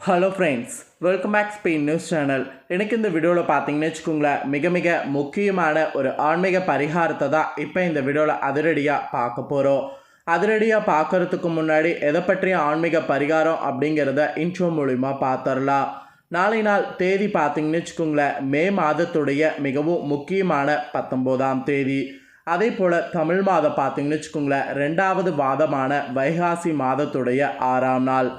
Hello friends, welcome back Spain news channel. எனக்கு இந்த வீடியோவில் பார்த்தீங்கன்னு வச்சுக்கோங்களேன், மிக முக்கியமான ஒரு ஆன்மீக பரிகாரத்தை தான் இப்போ இந்த வீடியோவில் அதிரடியாக பார்க்க போகிறோம். அதிரடியாக பார்க்குறதுக்கு முன்னாடி எதை பற்றிய ஆன்மீக பரிகாரம் அப்படிங்கிறத இன்ட்ரோ மூலிமா பார்த்துடலாம். நாளை நாள் தேதி பார்த்தீங்கன்னு வச்சுக்கோங்களேன், மே மாதத்துடைய மிகவும் முக்கியமான 19ஆம் தேதி. அதே போல் தமிழ் மாதம் பார்த்தீங்கன்னு வச்சுக்கோங்களேன், 2வது மாதமான வைகாசி மாதத்துடைய 6ஆம் நாள்.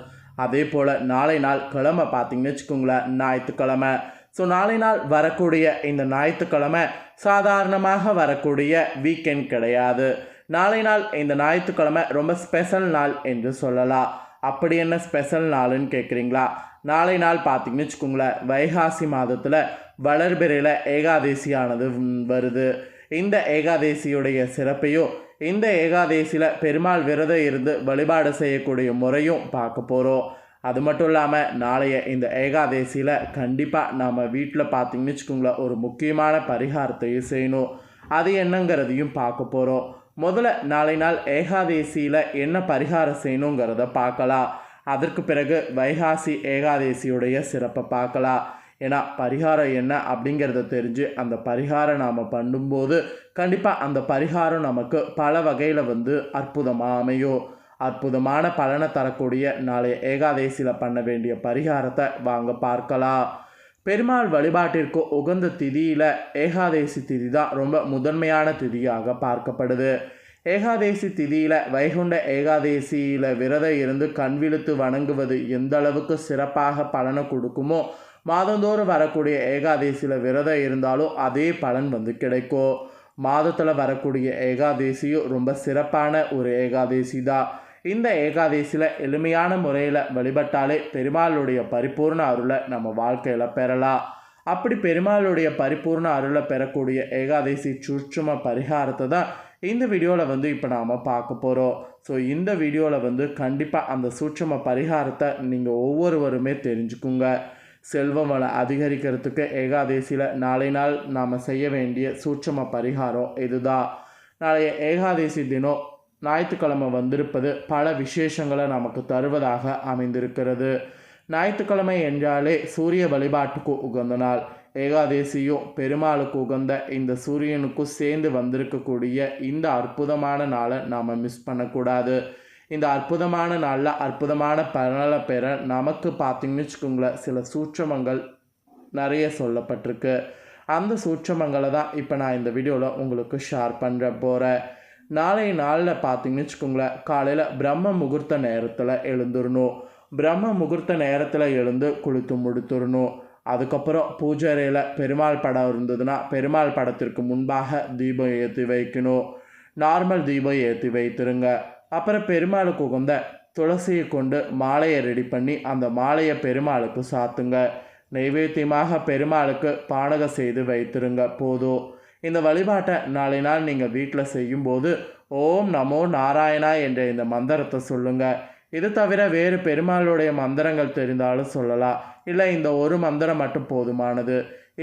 அதே போல் நாளை நாள் கிழமை பார்த்தீங்கன்னு வச்சுக்கோங்களேன், ஞாயிற்றுக்கிழமை. ஸோ நாளை நாள் வரக்கூடிய இந்த ஞாயிற்றுக்கிழமை சாதாரணமாக வரக்கூடிய வீக்கெண்ட் கிடையாது. நாளை நாள் இந்த ஞாயிற்றுக்கிழமை ரொம்ப ஸ்பெஷல் நாள் என்று சொல்லலாம். அப்படி என்ன ஸ்பெஷல் நாளுன்னு கேட்குறீங்களா? நாளை நாள் பார்த்தீங்கன்னு வச்சுக்கோங்களேன், வைகாசி மாதத்தில் வளர்பிறையில் ஏகாதேசியானது வருது. இந்த ஏகாதேசியுடைய சிறப்பையும் இந்த ஏகாதேசியில் பெருமாள் விரதம் இருந்து வழிபாடு செய்யக்கூடிய முறையும் பார்க்க போகிறோம். அது மட்டும் இல்லாமல் நாளைய இந்த ஏகாதேசியில் கண்டிப்பாக நம்ம வீட்டில் பார்த்திங்கன்னு வச்சுக்கோங்களேன், ஒரு முக்கியமான பரிகாரத்தையும் செய்யணும். அது என்னங்கிறதையும் பார்க்க போகிறோம். முதல்ல நாளை நாள் ஏகாதேசியில் என்ன பரிகாரம் செய்யணுங்கிறத பார்க்கலாம். அதற்கு பிறகு வைகாசி ஏகாதேசியுடைய சிறப்பை பார்க்கலாம். ஏன்னா பரிகாரம் என்ன அப்படிங்கிறத தெரிஞ்சு அந்த பரிகாரம் நாம் பண்ணும்போது கண்டிப்பாக அந்த பரிகாரம் நமக்கு பல வகையில் அற்புதமாக அமையும். அற்புதமான பலனை தரக்கூடிய நாளைய ஏகாதேசியில் பண்ண வேண்டிய பரிகாரத்தை வாங்க பார்க்கலாம். பெருமாள் வழிபாட்டிற்கு உகந்த திதியில் ஏகாதேசி திதி தான் ரொம்ப முதன்மையான திதியாக பார்க்கப்படுது. ஏகாதேசி திதியில் வைகுண்ட ஏகாதேசியில் விரதம் இருந்து கண்விழுத்து வணங்குவது எந்த அளவுக்கு சிறப்பாக பலனை கொடுக்குமோ, மாதந்தோறும் வரக்கூடிய ஏகாதேசியில் விரதம் இருந்தாலும் அதே பலன் கிடைக்கும். மாதத்தில் வரக்கூடிய ஏகாதேசியும் ரொம்ப சிறப்பான ஒரு ஏகாதேசி தான். இந்த ஏகாதேசியில் எளிமையான முறையில் வழிபட்டாலே பெருமாளுடைய பரிபூர்ண அருளை நம்ம வாழ்க்கையில் பெறலாம். அப்படி பெருமாளுடைய பரிபூர்ண அருளை பெறக்கூடிய ஏகாதேசி சூட்சும பரிகாரத்தை தான் இந்த வீடியோவில் இப்போ நாம் பார்க்க போகிறோம். ஸோ இந்த வீடியோவில் கண்டிப்பாக அந்த சூட்சும பரிகாரத்தை நீங்கள் ஒவ்வொருவருமே தெரிஞ்சுக்குங்க. செல்வம் வளம் அதிகரிக்கிறதுக்கு ஏகாதேசியில் நாளை நாள் நாம் செய்ய வேண்டிய சூட்சும பரிகாரம் இதுதான். நாளைய ஏகாதேசி தினம் ஞாயிற்றுக்கிழமை வந்திருப்பது பல விசேஷங்களை நமக்கு தருவதாக அமைந்திருக்கிறது. ஞாயிற்றுக்கிழமை என்றாலே சூரிய வழிபாட்டுக்கு உகந்த நாள். ஏகாதேசியும் பெருமாளுக்கு உகந்த இந்த சூரியனுக்கும் சேர்ந்து வந்திருக்கக்கூடிய இந்த அற்புதமான நாளை நாம் மிஸ் பண்ணக்கூடாது. இந்த அற்புதமான நாளில் அற்புதமான பலனை பெற நமக்கு பார்த்திங்கன்னு வச்சுக்கோங்களேன், சில சூட்சமங்கள் நிறைய சொல்லப்பட்டிருக்கு. அந்த சூட்சமங்களை தான் இப்போ நான் இந்த வீடியோவில் உங்களுக்கு ஷேர் பண்ணுற போகிறேன். நாளைய நாளில் பார்த்திங்கன்னு வச்சுக்கோங்களேன், காலையில் பிரம்ம முகூர்த்த நேரத்தில் எழுந்துடணும். பிரம்ம முகூர்த்த நேரத்தில் எழுந்து குளித்து முடித்துடணும். அதுக்கப்புறம் பூஜை அறையில் பெருமாள் படம் இருந்ததுன்னா பெருமாள் படத்திற்கு முன்பாக தீபம் ஏற்றி வைக்கணும். நார்மல் தீபம் ஏற்றி வைத்துருங்க. அப்புறம் பெருமாளுக்கு உகந்த துளசியை கொண்டு மாலையை ரெடி பண்ணி அந்த மாலையை பெருமாளுக்கு சாத்துங்க. நைவேத்தியமாக பெருமாளுக்கு பானகம் செய்து வைத்துருங்க போதும். இந்த வழிபாட்டை நாளை நாள் நீங்கள் வீட்டில் செய்யும்போது ஓம் நமோ நாராயணா என்ற இந்த மந்திரத்தை சொல்லுங்கள். இது தவிர வேறு பெருமாளுடைய மந்திரங்கள் தெரிந்தாலும் சொல்லலாம். இல்லை இந்த ஒரு மந்திரம் மட்டும் போதுமானது.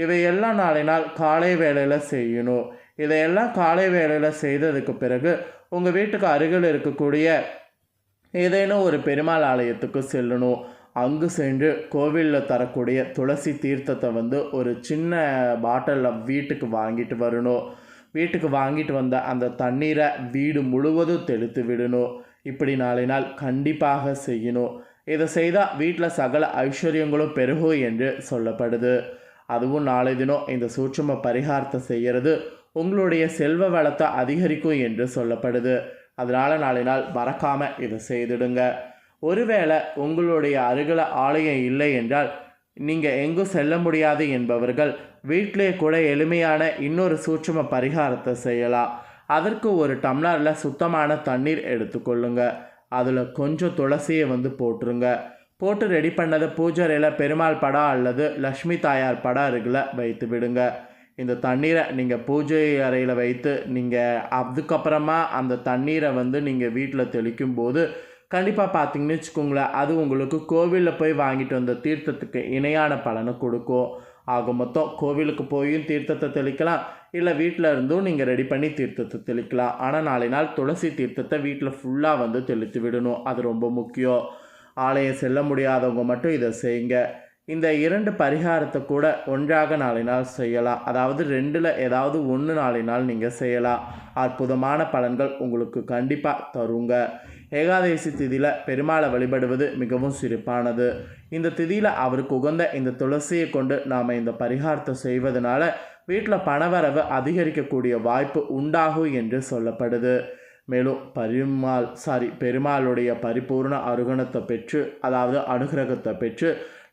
இவையெல்லாம் நாளை நாள் காலை வேளையில் செய்யணும். இதையெல்லாம் காலை வேளையில் செய்ததுக்கு பிறகு உங்கள் வீட்டுக்கு அருகில் இருக்கக்கூடிய ஏதேனும் ஒரு பெருமாள் ஆலயத்துக்கு செல்லணும். அங்கு சென்று கோவிலில் தரக்கூடிய துளசி தீர்த்தத்தை ஒரு சின்ன பாட்டிலில் வீட்டுக்கு வாங்கிட்டு வரணும். வீட்டுக்கு வாங்கிட்டு வந்த அந்த தண்ணீரை வீடு முழுவதும் தெளித்து விடணும். இப்படி நாளை நாள் கண்டிப்பாக செய்யணும். இதை செய்தால் வீட்டில் சகல ஐஸ்வர்யங்களும் பெருகும் என்று சொல்லப்படுது. அதுவும் நாளை தினம் இந்த சூட்சும பரிகாரத்தை செய்கிறது உங்களுடைய செல்வ வளத்தை அதிகரிக்கும் என்று சொல்லப்படுது. அதனால் நாளை நாள் மறக்காமல் இதை செய்துடுங்க. ஒருவேளை உங்களுடைய அருகில் ஆலயம் இல்லை என்றால் நீங்கள் எங்கும் செல்ல முடியாது என்பவர்கள் வீட்டிலே கூட எளிமையான இன்னொரு சூட்சும பரிகாரத்தை செய்யலாம். அதற்கு ஒரு டம்ளரில் சுத்தமான தண்ணீர் எடுத்துக்கொள்ளுங்க. அதில் கொஞ்சம் துளசியை போட்டுருங்க. போட்டு ரெடி பண்ணதை பூஜை அறையில் பெருமாள் படம் அல்லது லக்ஷ்மி தாயார் படம் அருகில் வைத்து விடுங்க. இந்த தண்ணீரை நீங்கள் பூஜை அறையில் வைத்து நீங்கள் அதுக்கப்புறமா அந்த தண்ணீரை நீங்கள் வீட்டில் தெளிக்கும் போது கண்டிப்பாக பார்த்தீங்கன்னு வச்சுக்கோங்களேன், அது உங்களுக்கு கோவிலில் போய் வாங்கிட்டு வந்த தீர்த்தத்துக்கு இணையான பலனை கொடுக்கும். ஆக மொத்தம் கோவிலுக்கு போயும் தீர்த்தத்தை தெளிக்கலாம், இல்லை வீட்டில் இருந்தும் நீங்கள் ரெடி பண்ணி தீர்த்தத்தை தெளிக்கலாம். ஆனால் நாளை நாள் துளசி தீர்த்தத்தை வீட்டில் ஃபுல்லாக தெளித்து விடணும். அது ரொம்ப முக்கியம். ஆலயம் செல்ல முடியாதவங்க மட்டும் இதை செய்யுங்க. இந்த 2 பரிகாரத்தை கூட ஒன்றாக நாளை நாள் செய்யலாம். அதாவது 2ல் ஏதாவது 1 நாளை நாள் நீங்கள் செய்யலாம். அற்புதமான பலன்கள் உங்களுக்கு கண்டிப்பாக தருங்க. ஏகாதசி திதியில் பெருமாளை வழிபடுவது மிகவும் சிறப்பானது. இந்த திதியில் அவருக்கு உகந்த இந்த துளசியை கொண்டு நாம் இந்த பரிகாரத்தை செய்வதனால வீட்டில் பணவரவு அதிகரிக்கக்கூடிய வாய்ப்பு உண்டாகும் என்று சொல்லப்படுது. மேலும் பெருமாளுடைய பரிபூர்ண அருகணத்தை பெற்று, அதாவது அனுகிரகத்தை பெற்று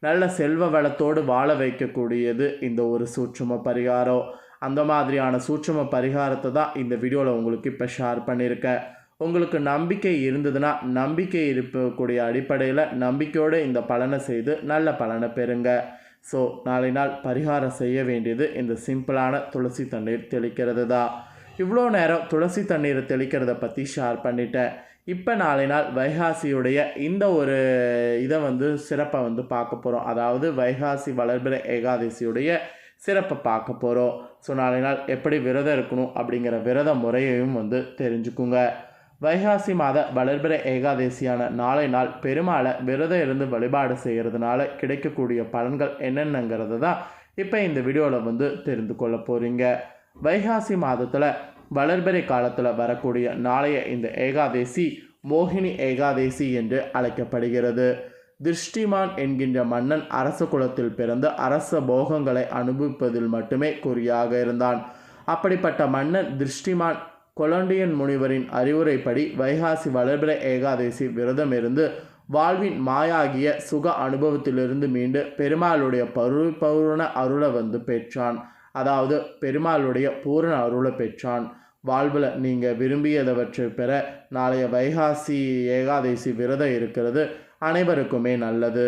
நல்ல செல்வ வளத்தோடு வாழ வைக்கக்கூடியது இந்த ஒரு சூட்சும பரிகாரம். அந்த மாதிரியான சூட்சும பரிகாரத்தை தான் இந்த வீடியோவில் உங்களுக்கு இப்போ ஷேர் பண்ணியிருக்கேன். உங்களுக்கு நம்பிக்கை இருந்ததுன்னா நம்பிக்கை இருக்கக்கூடிய அடிப்படையில் நம்பிக்கையோடு இந்த பலனை செய்து நல்ல பலனை பெறுங்க. ஸோ நாளை நாள் பரிகாரம் செய்ய வேண்டியது இந்த சிம்பிளான துளசி தண்ணீர் தெளிக்கிறது தான். இவ்வளோ நேரம் துளசி தண்ணீரை தெளிக்கிறத பற்றி ஷேர் பண்ணிட்டேன். இப்போ நாளை நாள் வைகாசியுடைய இந்த ஒரு இதை சிறப்பை பார்க்க போகிறோம். அதாவது வைகாசி வளர்பிறை ஏகாதசியுடைய சிறப்பை பார்க்க போகிறோம். ஸோ நாளை நாள் எப்படி விரதம் இருக்கணும் அப்படிங்கிற விரத முறையையும் தெரிஞ்சுக்குங்க. வைகாசி மாத வளர்பிறை ஏகாதசியான நாளை நாள் பெருமாளை விரதம் இருந்து வழிபாடு செய்கிறதுனால கிடைக்கக்கூடிய பலன்கள் என்னென்னங்கிறது தான் இப்போ இந்த வீடியோவில் தெரிந்து கொள்ள போகிறீங்க. வைகாசி மாதத்தில் வளர்பிறை காலத்தில் வரக்கூடிய நாளைய இந்த ஏகாதசி மோகினி ஏகாதசி என்று அழைக்கப்படுகிறது. திருஷ்டிமான் என்கின்ற மன்னன் அரச குலத்தில் பிறந்து அரச போகங்களை அனுபவிப்பதில் மட்டுமே குறியாக இருந்தான். அப்படிப்பட்ட மன்னன் திருஷ்டிமான் கொலண்டியன் முனிவரின் அறிவுரைப்படி வைகாசி வளர்பிறை ஏகாதசி விரதம் இருந்து வாழ்வின் மாயாகிய சுக அனுபவத்திலிருந்து மீண்டு பெருமாளுடைய பரிபூரண அருளை பெற்றான். அதாவது பெருமாளுடைய பூரண அருளை பெற்றான். வாழ்வில் நீங்கள் விரும்பியதவற்றை பெற நாளைய வைகாசி ஏகாதசி விரதம் இருக்கிறது அனைவருக்குமே நல்லது.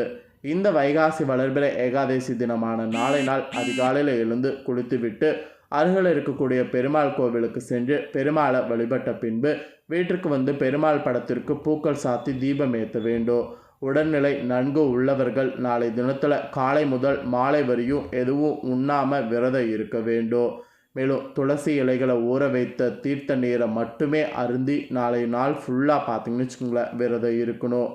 இந்த வைகாசி வளர்பிறை ஏகாதசி தினமான நாளை நாள் அதிகாலையில் எழுந்து குளித்துவிட்டு அருகில் இருக்கக்கூடிய பெருமாள் கோவிலுக்கு சென்று பெருமாளை வழிபட்ட பின்பு வீட்டிற்கு பெருமாள் படத்திற்கு பூக்கள் சாத்தி தீபம் ஏற்ற வேண்டும். உடல்நிலை நன்கு உள்ளவர்கள் நாளை தினத்தில் காலை முதல் மாலை வரையும் எதுவும் உண்ணாமல் விரதம் இருக்க வேண்டும். மேலும் துளசி இலைகளை ஊற வைத்த தீர்த்த நீரை மட்டுமே அருந்தி நாளை நாள் ஃபுல்லாக பார்த்தீங்கன்னு வச்சுக்கோங்களேன் விரதம் இருக்கணும்.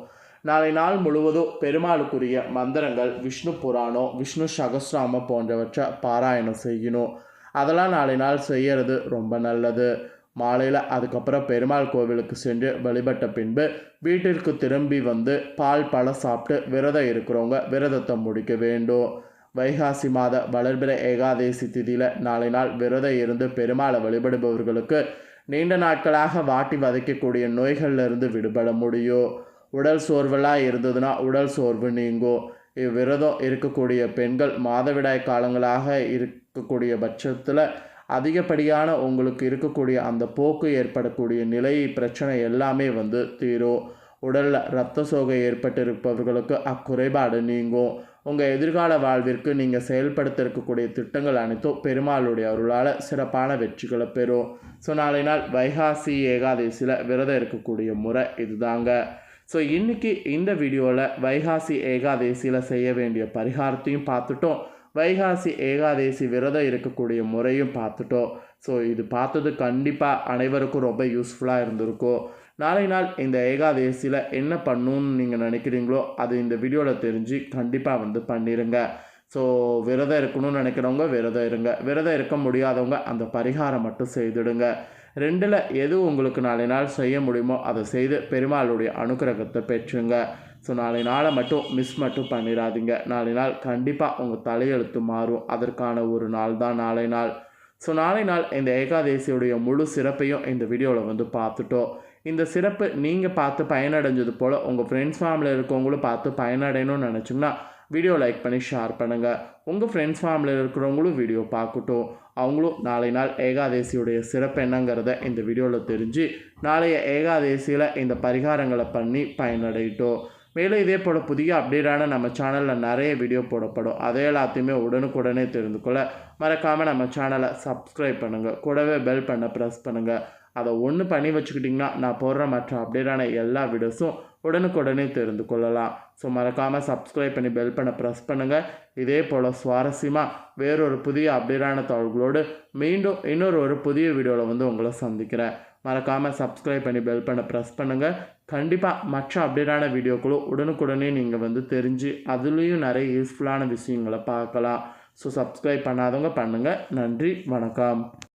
நாளை நாள் முழுவதும் பெருமாளுக்குரிய மந்திரங்கள், விஷ்ணு புராணம், விஷ்ணு சகஸ்ராமம் போன்றவற்றை பாராயணம் செய்யணும். அதெல்லாம் நாளை நாள் செய்கிறது ரொம்ப நல்லது. மாலையில் அதுக்கப்புறம் பெருமாள் கோவிலுக்கு சென்று வழிபட்ட பின்பு வீட்டிற்கு திரும்பி பால் பழம் சாப்பிட்டு விரதம் இருக்கிறவங்க விரதத்தை முடிக்க வேண்டும். வைகாசி மாத வளர்பிறை ஏகாதசி திதியில் நாளை நாள் விரதம் இருந்து பெருமாளை வழிபடுபவர்களுக்கு நீண்ட நாட்களாக வாட்டி வதைக்கக்கூடிய நோய்களிலிருந்து விடுபட முடியும். உடல் சோர்வெல்லாம் இருந்ததுன்னா உடல் சோர்வு நீங்கும். இவ்விரதம் இருக்கக்கூடிய பெண்கள் மாதவிடாய் காலங்களாக இருக்கக்கூடிய பட்சத்தில் அதிகப்படியான உங்களுக்கு இருக்கக்கூடிய அந்த போக்கு ஏற்படக்கூடிய நிலை பிரச்சனை எல்லாமே தீரும். உடலில் இரத்த சோகை ஏற்பட்டிருப்பவர்களுக்கு அக்குறைபாடு நீங்கும். உங்கள் எதிர்கால வாழ்விற்கு நீங்கள் செயல்படுத்த இருக்கக்கூடிய திட்டங்கள் அனைத்தும் பெருமாளுடைய அருளால் சிறப்பான வெற்றிகளை பெறும். ஸோ நாளை நாள் வைகாசி ஏகாதசியில் விரதம் இருக்கக்கூடிய முறை இதுதாங்க. ஸோ இன்றைக்கி இந்த வீடியோவில் வைகாசி ஏகாதசியில் செய்ய வேண்டிய பரிகாரத்தையும் பார்த்துட்டோம். வைகாசி ஏகாதசி விரதம் இருக்கக்கூடிய முறையும் பார்த்துட்டோம். ஸோ இது பார்த்தது கண்டிப்பாக அனைவருக்கும் ரொம்ப யூஸ்ஃபுல்லாக இருந்திருக்கும். நாளை நாள் இந்த ஏகாதசியில் என்ன பண்ணணும்னு நீங்கள் நினைக்கிறீங்களோ அது இந்த வீடியோவில் தெரிஞ்சு கண்டிப்பாக பண்ணிடுங்க. ஸோ விரதம் இருக்கணும்னு நினைக்கிறவங்க விரதம் இருங்க. விரதம் இருக்க முடியாதவங்க அந்த பரிகாரம் மட்டும் செய்துடுங்க. 2ல் எது உங்களுக்கு நாளை நாள் செய்ய முடியுமோ அதை செய்து பெருமாளுடைய அனுகிரகத்தை பெற்றுங்க. ஸோ நாளை நாளை மட்டும் பண்ணிடாதீங்க. நாளை நாள் கண்டிப்பாக உங்கள் தலையெழுத்து மாறும். அதற்கான ஒரு நாள் தான் நாளை நாள். ஸோ நாளை நாள் இந்த ஏகாதசியுடைய முழு சிறப்பையும் இந்த வீடியோவில் பார்த்துட்டோம். இந்த சிறப்பு நீங்கள் பார்த்து பயனடைஞ்சது போல் உங்கள் ஃப்ரெண்ட்ஸ் ஃபேமிலியில் இருக்கவங்களும் பார்த்து பயனடையணும்னு நினச்சிங்கன்னா வீடியோ லைக் பண்ணி ஷேர் பண்ணுங்கள். உங்கள் ஃப்ரெண்ட்ஸ் ஃபேமிலியில் இருக்கிறவங்களும் வீடியோ பார்க்கட்டும். அவங்களும் நாளை நாள் ஏகாதசியுடைய சிறப்பு என்னங்கிறத இந்த வீடியோவில் தெரிஞ்சு நாளைய ஏகாதசியில் இந்த பரிகாரங்களை பண்ணி பயனடையட்டும். மேலும் இதே போல் புதிய அப்டேட்டான நம்ம சேனலில் நிறைய வீடியோ போடப்படும். அதே எல்லாத்தையுமே உடனுக்குடனே தெரிந்து கொள்ள மறக்காமல் நம்ம சேனலை சப்ஸ்கிரைப் பண்ணுங்கள். கூடவே பெல் பண்ண ப்ரெஸ் பண்ணுங்கள். அதை ஒன்று பண்ணி வச்சுக்கிட்டிங்கன்னா நான் போடுற மற்ற அப்டேட்டான எல்லா வீடியோஸும் உடனுக்குடனே தெரிந்து கொள்ளலாம். ஸோ மறக்காமல் சப்ஸ்கிரைப் பண்ணி பெல் பண்ண ப்ரெஸ் பண்ணுங்கள். இதே போல் சுவாரஸ்யமாக வேறொரு புதிய அப்டேட்டான தகவல்களோடு மீண்டும் இன்னொரு புதிய வீடியோவில் உங்களை சந்திக்கிறேன். மறக்காமல் சப்ஸ்கிரைப் பண்ணி பெல் பண்ண ப்ரெஸ் பண்ணுங்கள். கண்டிப்பாக மற்ற அப்டேட்டான வீடியோக்களும் உடனுக்குடனே நீங்கள் தெரிஞ்சு அதுலேயும் நிறைய யூஸ்ஃபுல்லான விஷயங்களை பார்க்கலாம். ஸோ சப்ஸ்கிரைப் பண்ணாதவங்க பண்ணுங்கள். நன்றி, வணக்கம்.